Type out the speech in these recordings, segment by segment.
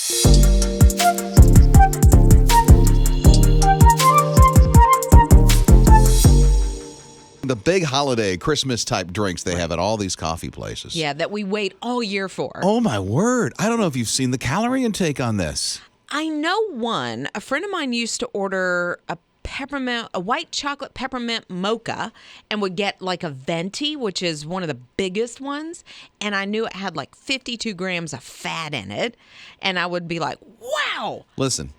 The big holiday Christmas-type drinks they have at all these coffee places. Yeah, that we wait all year for. Oh, my word. I don't know if you've seen the calorie intake on this. I know one. A friend of mine used to order a white chocolate peppermint mocha and would get like a venti, which is one of the biggest ones. And I knew it had like 52 grams of fat in it. And I would be like, wow. Listen.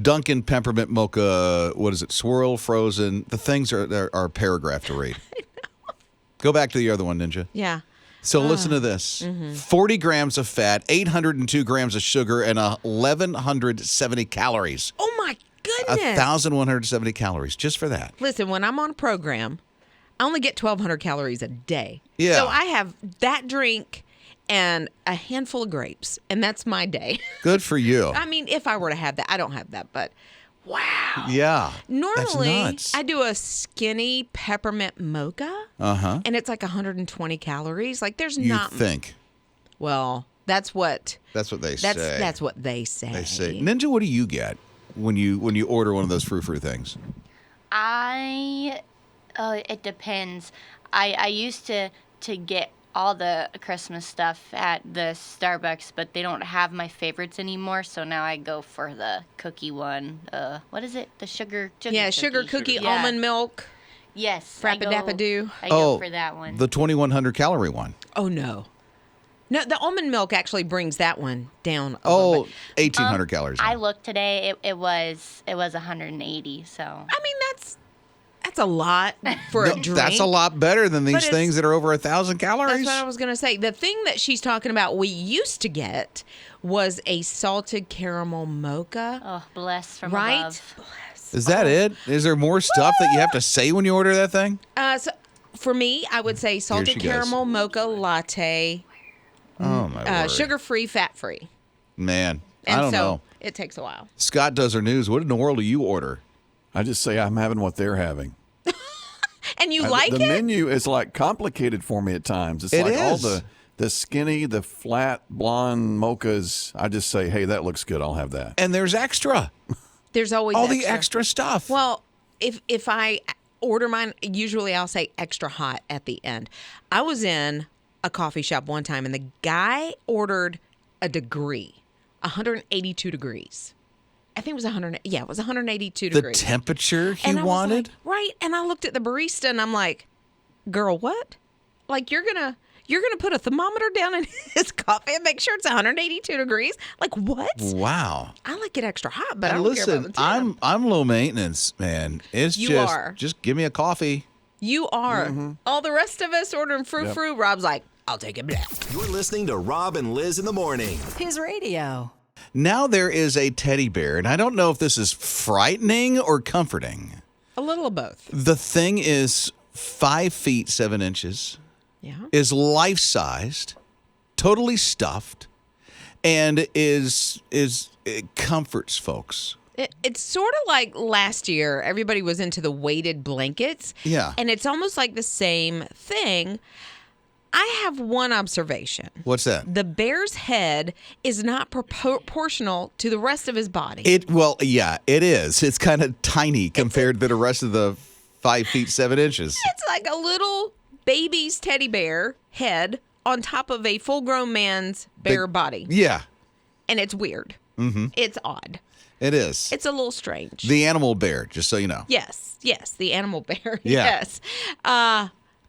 Dunkin' peppermint mocha, what is it, swirl, frozen. The things are a paragraph to read. I know. Go back to the other one, Ninja. Yeah. So listen to this. 40 grams of fat, 802 grams of sugar, and 1,170 calories. Oh, my goodness. 1,170 calories just for that. Listen, when I'm on a program, I only get 1,200 calories a day. Yeah. So I have that drink and a handful of grapes, and that's my day. Good for you. I mean, if I were to have that, I don't have that, but wow. Yeah. Normally, that's nuts. I do a skinny peppermint mocha, and it's like 120 calories. Like, there's You not. think. Well, that's what they say. That's what they say. They say. Ninja, what do you get when you order one of those frou-frou things? It depends. I used to get all the Christmas stuff at the Starbucks, but they don't have my favorites anymore, so now I go for the cookie one. What is it? The sugar cookie, almond milk. Yes. Frappadappadoo. I go for that one. The 2,100 calorie one. Oh, no. No, the almond milk actually brings that one down a little bit. 1,800 calories. I looked today. It was 180, so. I mean, that's a lot for a drink. That's a lot better than these things that are over 1,000 calories. That's what I was going to say. The thing that she's talking about we used to get was a salted caramel mocha. Oh, bless from right? above. Bless. Is that it? Is there more stuff that you have to say when you order that thing? So for me, I would say salted caramel mocha latte. Oh, my word. Sugar-free, fat-free. Man, and I don't know. It takes a while. Scott does her news. What in the world do you order? I just say I'm having what they're having. And you like it? The menu is like complicated for me at times. It's like all the skinny, the flat, blonde mochas. I just say, hey, that looks good. I'll have that. And there's extra. There's always all extra. the extra stuff. Well, if I order mine, usually I'll say extra hot at the end. I was in a coffee shop one time, and the guy ordered a degree, 182 degrees. I think it was 100. Yeah, it was 182 degrees. The temperature he wanted? Like, right. And I looked at the barista and I'm like, girl, what? Like, you're gonna put a thermometer down in his coffee and make sure it's 182 degrees? Like, what? Wow. I like it extra hot, but and I don't listen, care about the temp. I'm low maintenance, man. It's just give me a coffee. You are. Mm-hmm. All the rest of us ordering frou-frou, Rob's like, I'll take it back. You're listening to Rob and Lizz in the morning. His radio. Now there is a teddy bear, and I don't know if this is frightening or comforting. A little of both. The thing is 5 feet 7 inches. Yeah. Is life-sized, totally stuffed, and it comforts folks. It's sort of like last year, everybody was into the weighted blankets. Yeah. And it's almost like the same thing. I have one observation. What's that? The bear's head is not proportional to the rest of his body. Yeah, it is. It's kind of tiny compared to the rest of the 5 feet 7 inches. It's like a little baby's teddy bear head on top of a full-grown man's bear body. Yeah. And it's weird. Mm-hmm. It's odd. It is. It's a little strange. The animal bear, just so you know. Yes, the animal bear. Yeah. Yes.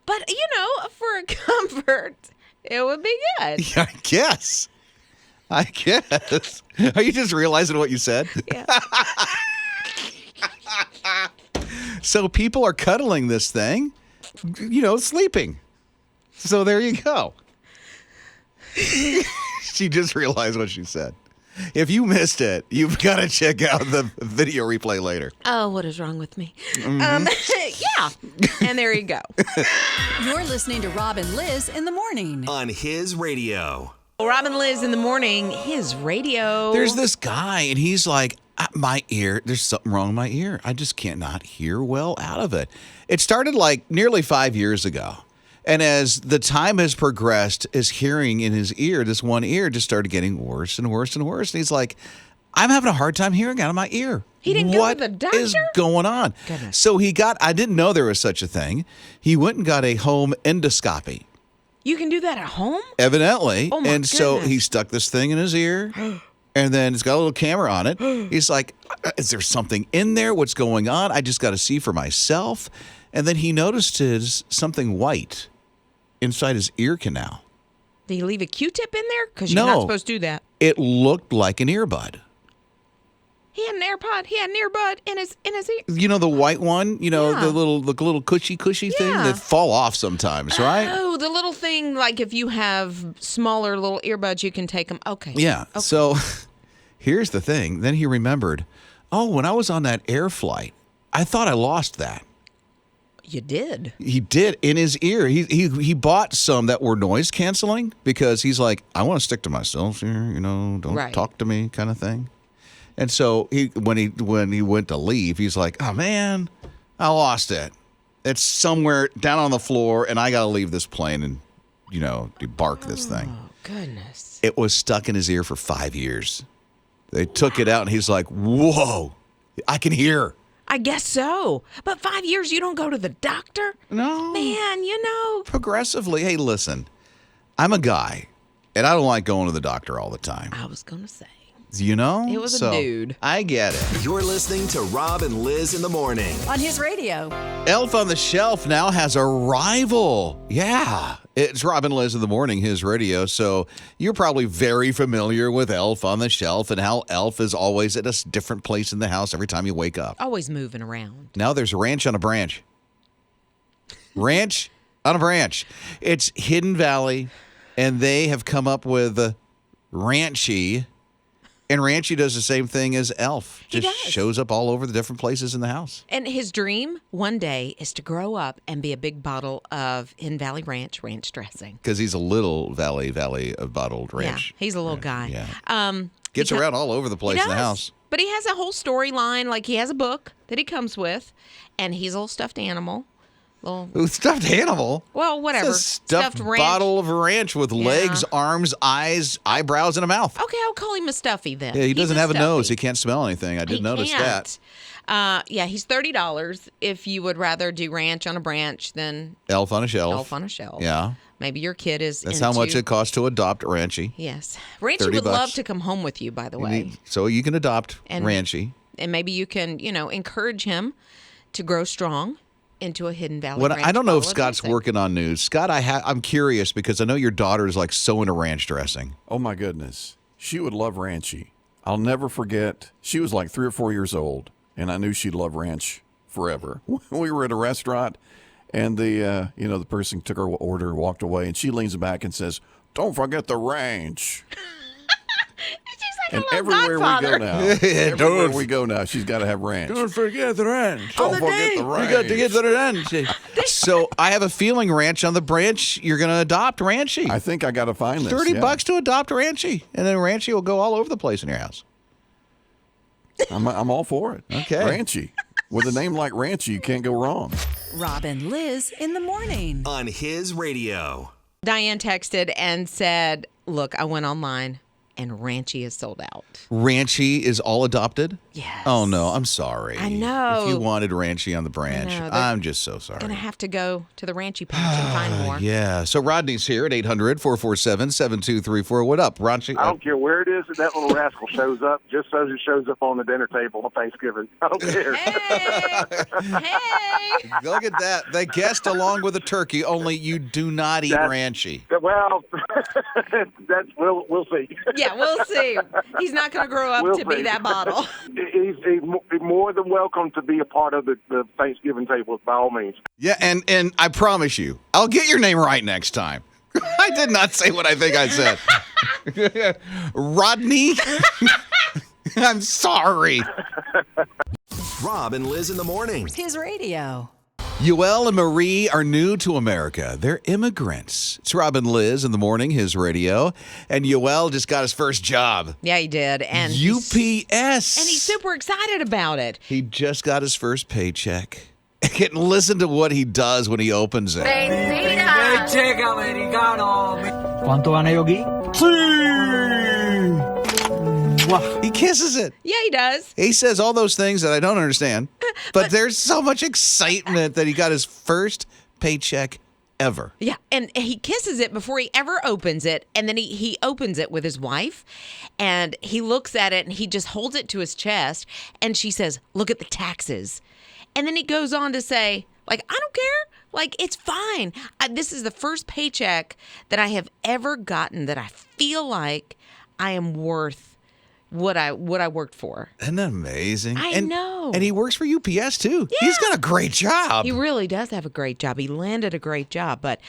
But, for a comfort, it would be good. Yeah, I guess. Are you just realizing what you said? Yeah. So people are cuddling this thing, sleeping. So there you go. She just realized what she said. If you missed it, you've got to check out the video replay later. Oh, what is wrong with me? Mm-hmm. Yeah. And there you go. You're listening to Rob and Lizz in the morning. On His Radio. Rob and Lizz in the morning, His radio. There's this guy, and he's like, my ear, there's something wrong with my ear. I just cannot hear well out of it. It started like nearly 5 years ago. And as the time has progressed, his hearing in his ear, this one ear, just started getting worse and worse and worse. And he's like, I'm having a hard time hearing out of my ear. He didn't go to the doctor? What is going on? Goodness. So I didn't know there was such a thing. He went and got a home endoscopy. You can do that at home? Evidently. Oh, my and so goodness. he stuck this thing in his ear, and then it's got a little camera on it. He's like, is there something in there? What's going on? I just got to see for myself. And then he noticed something white inside his ear canal. Did he leave a Q-tip in there? Because you're No. not supposed to do that. It looked like an earbud. He had an AirPod. He had an earbud in his ear. You know the white one? You know, Yeah. the little cushy thing Yeah. that fall off sometimes, right? Oh, the little thing, like if you have smaller little earbuds, you can take them. Okay. Yeah. Okay. So here's the thing. Then he remembered, when I was on that air flight, I thought I lost that. You did. He did in his ear. He bought some that were noise canceling because he's like, I want to stick to myself here, don't Right. talk to me kind of thing. And so when he went to leave, he's like, oh man, I lost it. It's somewhere down on the floor, and I got to leave this plane and debark this thing. Oh, goodness. It was stuck in his ear for 5 years. They took it out, and he's like, whoa, I can hear. I guess so. But 5 years, you don't go to the doctor? No. Man, Progressively, hey, listen, I'm a guy, and I don't like going to the doctor all the time. I was going to say. It was a dude. I get it. You're listening to Rob and Liz in the morning. On his radio. Elf on the Shelf now has a rival. Yeah. It's Rob and Lizz in the morning, his radio. So you're probably very familiar with Elf on the Shelf and how Elf is always at a different place in the house every time you wake up. Always moving around. Now there's Ranch on a Branch. Ranch on a Branch. It's Hidden Valley, and they have come up with Ranchy. And Ranchy does the same thing as Elf. He Just does. shows up all over the different places in the house. And his dream one day is to grow up and be a big bottle of Hidden Valley ranch dressing. Because he's a little valley of bottled ranch. Yeah, he's a little guy. Yeah. Gets around all over the place He in the does. house. But he has a whole storyline. Like he has a book that he comes with, and he's a little stuffed animal. Ooh, stuffed animal? Well, whatever. It's a stuffed ranch. bottle of ranch with legs, arms, eyes, eyebrows, and a mouth. Okay, I'll call him a stuffy then. Yeah, he He's doesn't have a nose. stuffy. He can't smell anything. I did notice that. Yeah, he's $30 if you would rather do Ranch on a Branch than Elf on a Shelf. Elf on a Shelf. Yeah. Maybe your kid is That's how much it costs to adopt Ranchy. Yes. Ranchy $30 would love to come home with you, by the way. So you can adopt And- Ranchy. And maybe you can, encourage him to grow strong into a Hidden Valley ranch. I don't know if bottle of Scott's dressing. working on news. Scott, I'm curious because I know your daughter is like so into ranch dressing. Oh, my goodness. She would love Ranchy. I'll never forget. She was like 3 or 4 years old, and I knew she'd love ranch forever. We were at a restaurant, and the person took her order, walked away, and she leans back and says, "Don't forget the ranch." She's And like a little everywhere godfather. we go now, she's got to have ranch. forget the ranch. Don't forget the ranch. You got to get the ranch. So I have a feeling Ranch on the Branch, you're going to adopt Ranchy. I think I got to find this. $30 to adopt Ranchy. And then Ranchy will go all over the place in your house. I'm all for it. Okay. Ranchy. With a name like Ranchy, you can't go wrong. Rob and Lizz in the morning. On his radio. Diane texted and said, look, I went online and Ranchy is sold out. Ranchy is all adopted? Yes. Oh, no. I'm sorry. I know. If you wanted Ranchy on the Branch, I know. I'm just so sorry. Gonna have to go to the Ranchy patch and find more. Yeah. So Rodney's here at 800-447-7234. What up, Ranchy? I don't care where it is that that little rascal shows up, just so it shows up on the dinner table on Thanksgiving. I don't care. Hey! Look at that. They guessed along with a turkey, only you do not eat That's- Ranchy. Well, we'll see. Yeah, we'll see. He's not going to grow up We'll to be see. that bottle. He's more than welcome to be a part of the Thanksgiving table, by all means. Yeah, and I promise you, I'll get your name right next time. I did not say what I think I said. Rodney? I'm sorry. Rob and Liz in the morning. His radio. Yoel and Marie are new to America. They're immigrants. It's Rob and Liz in the morning, his radio. And Yoel just got his first job. Yeah, he did. And UPS. and he's super excited about it. He just got his first paycheck. And listen to what he does when he opens it. paycheck americano. ¿Cuánto gané yo aquí? Sí. He kisses it. Yeah, he does. He says all those things that I don't understand, but there's so much excitement that he got his first paycheck ever. Yeah, and he kisses it before he ever opens it, and then he opens it with his wife, and he looks at it, and he just holds it to his chest, and she says, "Look at the taxes." And then he goes on to say, like, "I don't care. Like, it's fine. This is the first paycheck that I have ever gotten that I feel like I am worth what I worked for." Isn't that amazing? I know. And he works for UPS, too. Yeah. He's got a great job. He really does have a great job. He landed a great job, but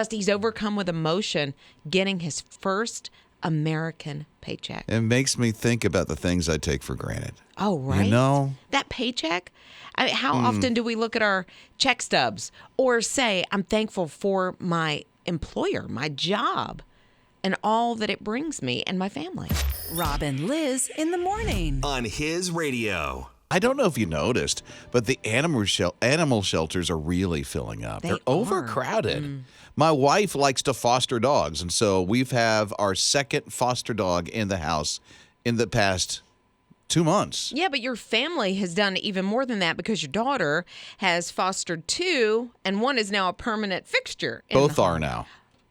he's overcome with emotion getting his first American paycheck. It makes me think about the things I take for granted. Oh, right. You know? That paycheck? I mean, how often do we look at our check stubs or say, "I'm thankful for my employer, my job, and all that it brings me and my family"? Rob and Liz in the morning. On his radio. I don't know if you noticed, but the animal shelters are really filling up. They They're are. overcrowded. My wife likes to foster dogs, and so we've have our second foster dog in the house in the past 2 months. Yeah, but your family has done even more than that because your daughter has fostered 2, and one is now a permanent fixture. Both are now.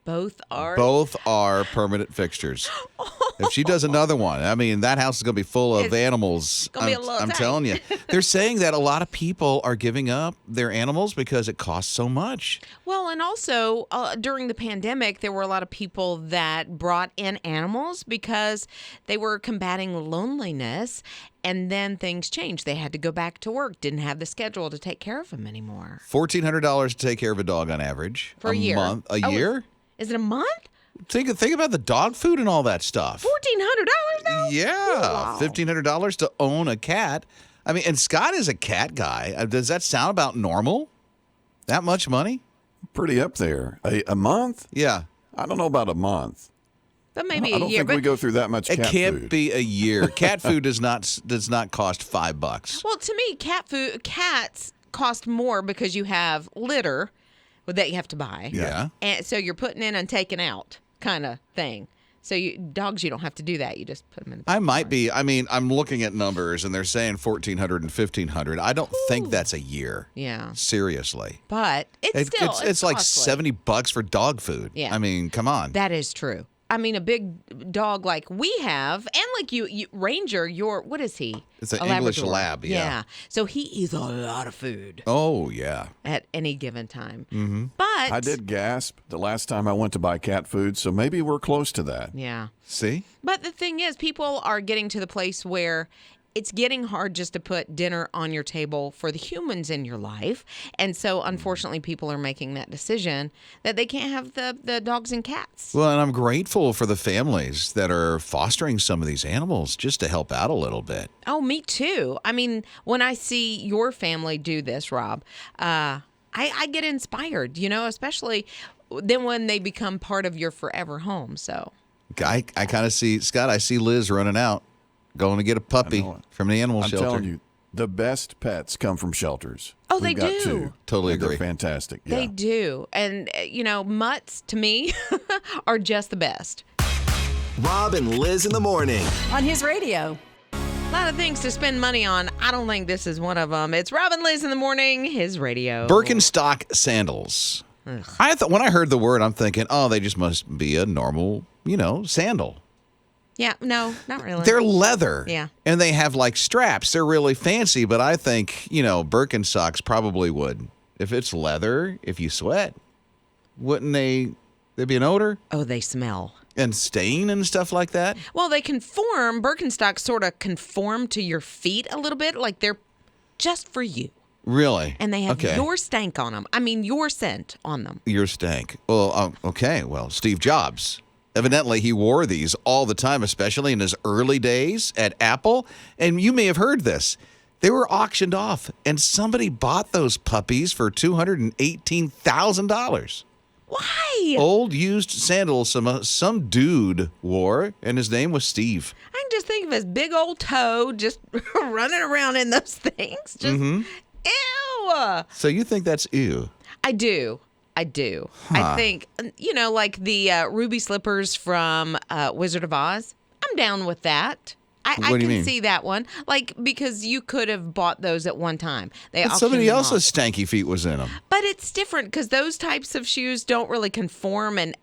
Both are. Both are permanent fixtures. If she does another one, I mean, that house is going to be full of animals. gonna be a little I'm tight. telling you. They're saying that a lot of people are giving up their animals because it costs so much. Well, and also during the pandemic, there were a lot of people that brought in animals because they were combating loneliness. And then things changed. They had to go back to work, didn't have the schedule to take care of them anymore. $1,400 to take care of a dog on average. For a year. Month, a year? Is it a month? Think about the dog food and all that stuff. $1,400 now? Yeah, Wow. $1,500 to own a cat. I mean, and Scott is a cat guy. Does that sound about normal? That much money? Pretty up there. A month? Yeah. I don't know about a month. But maybe I don't a year. think we go through that much It cat can't food. be a year. Cat food does not cost $5. Well, to me, cats cost more because you have litter that you have to buy. Yeah. And so you're putting in and taking out kind of thing. So dogs, you don't have to do that. You just put them in the I might be. I mean, I'm looking at numbers and they're saying 1,400 and 1,500. I don't think that's a year. Yeah. Seriously. But it's like costly. $70 for dog food. Yeah. I mean, come on. That is true. I mean, a big dog like we have, and like you Ranger, what is he? It's an A English Labrador. lab, yeah. So he eats a lot of food Oh, yeah. at any given time. Mm-hmm. But I did gasp the last time I went to buy cat food, so maybe we're close to that. Yeah. See? But the thing is, people are getting to the place where it's getting hard just to put dinner on your table for the humans in your life. And so, unfortunately, people are making that decision that they can't have the dogs and cats. Well, and I'm grateful for the families that are fostering some of these animals just to help out a little bit. Oh, me too. I mean, when I see your family do this, Rob, I get inspired, especially then when they become part of your forever home. So I kind of see, Scott, I see Liz running out, going to get a puppy from the animal I'm shelter. telling you, the best pets come from shelters. Oh, We've they got do. 2. Totally And they're agree. fantastic. they Yeah. do. And, mutts, to me, are just the best. Rob and Liz in the morning. On his radio. A lot of things to spend money on. I don't think this is one of them. It's Rob and Lizz in the morning, his radio. Birkenstock sandals. I thought when I heard the word, I'm thinking, oh, they just must be a normal, sandal. Yeah, no, not really. They're leather. Yeah. And they have like straps. They're really fancy, but I think, Birkenstocks probably would. If it's leather, if you sweat, wouldn't there'd be an odor Oh, they smell. and stain and stuff like that? Well, Birkenstocks sort of conform to your feet a little bit, like they're just for you. Really? And they have okay. your stank on them. I mean, your scent on them. Your stank. Well, okay. Well, Steve Jobs. Evidently, he wore these all the time, especially in his early days at Apple. And you may have heard this. They were auctioned off, and somebody bought those puppies for $218,000. Why? Old used sandals some dude wore, and his name was Steve. I can just think of his big old toe just running around in those things. Just, ew. So you think that's ew? I do. I do. I think, like the ruby slippers from Wizard of Oz. I'm down with that. I What do you can mean? see that one. Like, because you could have bought those at one time. They But auctioned somebody them else's off. stanky feet was in them. But it's different because those types of shoes don't really conform. And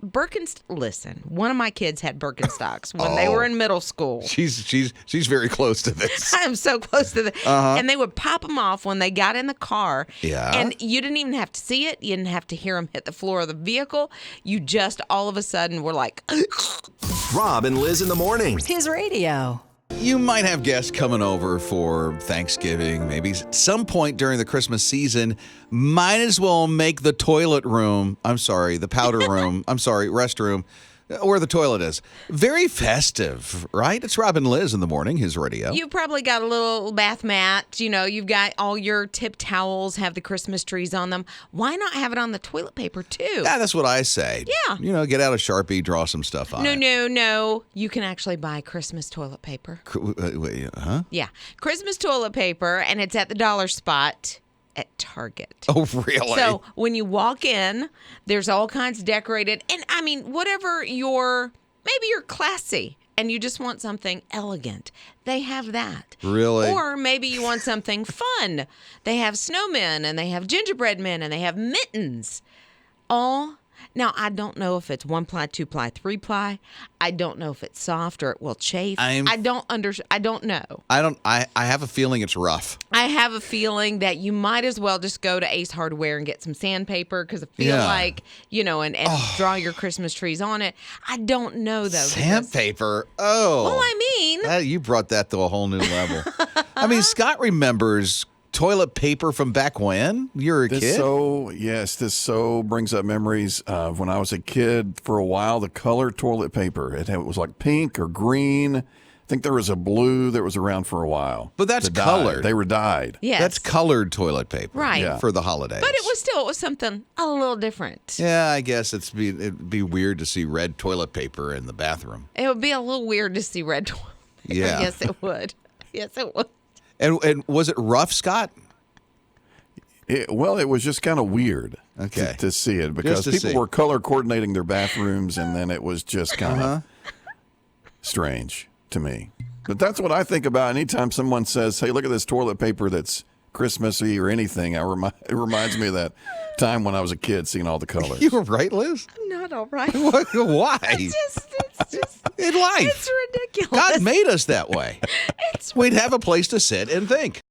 listen, one of my kids had Birkenstocks when they were in middle school. She's very close to this. I'm so close to the, and they would pop them off when they got in the car. Yeah. And you didn't even have to see it. You didn't have to hear them hit the floor of the vehicle. You just all of a sudden were like, Rob and Liz in the morning. His radio. You might have guests coming over for Thanksgiving, maybe at some point during the Christmas season. Might as well make the toilet room, the powder room, restroom, where the toilet is, very festive, right? It's Rob and Liz in the morning, his radio. you probably got a little bath mat. You've got all your tip towels, have the Christmas trees on them. Why not have it on the toilet paper too? Yeah, that's what I say. Yeah. Get out a Sharpie, draw some stuff on it. No. You can actually buy Christmas toilet paper. Wait, huh? Yeah. Christmas toilet paper, and it's at the dollar spot at Target. Oh, really? So when you walk in, there's all kinds decorated. And I mean, whatever maybe you're classy and you just want something elegant. They have that. Really? Or maybe you want something fun. They have snowmen and they have gingerbread men and they have mittens. Now, I don't know if it's 1-ply, 2-ply, 3-ply. I don't know if it's soft or it will chafe. I don't know. I have a feeling it's rough. I have a feeling that you might as well just go to Ace Hardware and get some sandpaper because I feel like, and draw your Christmas trees on it. I don't know, though. Sandpaper? Oh. Well, I mean. You brought that to a whole new level. I mean, Scott remembers toilet paper from back when you were a kid. This so brings up memories of when I was a kid. For a while, the color toilet paper, it was like pink or green. I think there was a blue that was around for a while. But that's colored. They were dyed. Yes. That's colored toilet paper. Right. For the holidays. But it was something a little different. Yeah, I guess it'd be weird to see red toilet paper in the bathroom. It would be a little weird to see red toilet paper. Yeah. Yes, it would. Yes, it would. And was it rough, Scott? It was just kind of weird to see it because people were color coordinating their bathrooms, and then it was just kind of strange to me. But that's what I think about anytime someone says, hey, look at this toilet paper that's Christmassy or anything. It reminds me of that time when I was a kid seeing all the colors. You were right, Liz? I'm not all right. Why? It's just in life. It's ridiculous. God made us that way. We'd have a place to sit and think.